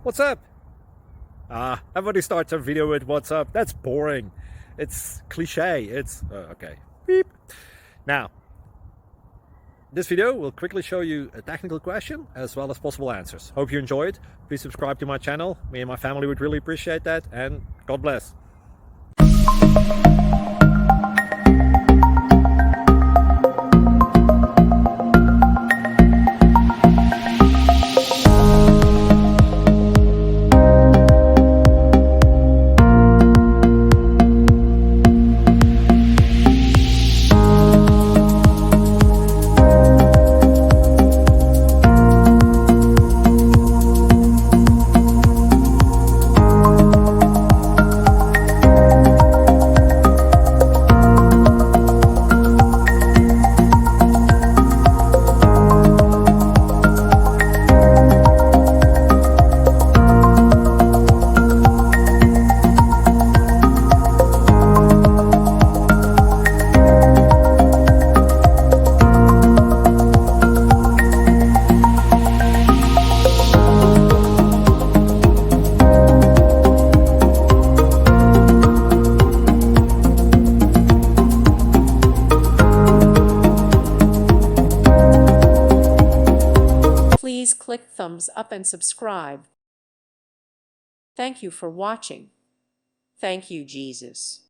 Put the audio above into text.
What's up? Everybody starts a video with what's up. That's boring. It's cliche. It's okay. Beep. Now, this video will quickly show you a technical question as well as possible answers. Hope you enjoyed. Please subscribe to my channel. Me and my family would really appreciate that, and God bless. Please click thumbs up and subscribe. Thank you for watching. Thank you, Jesus.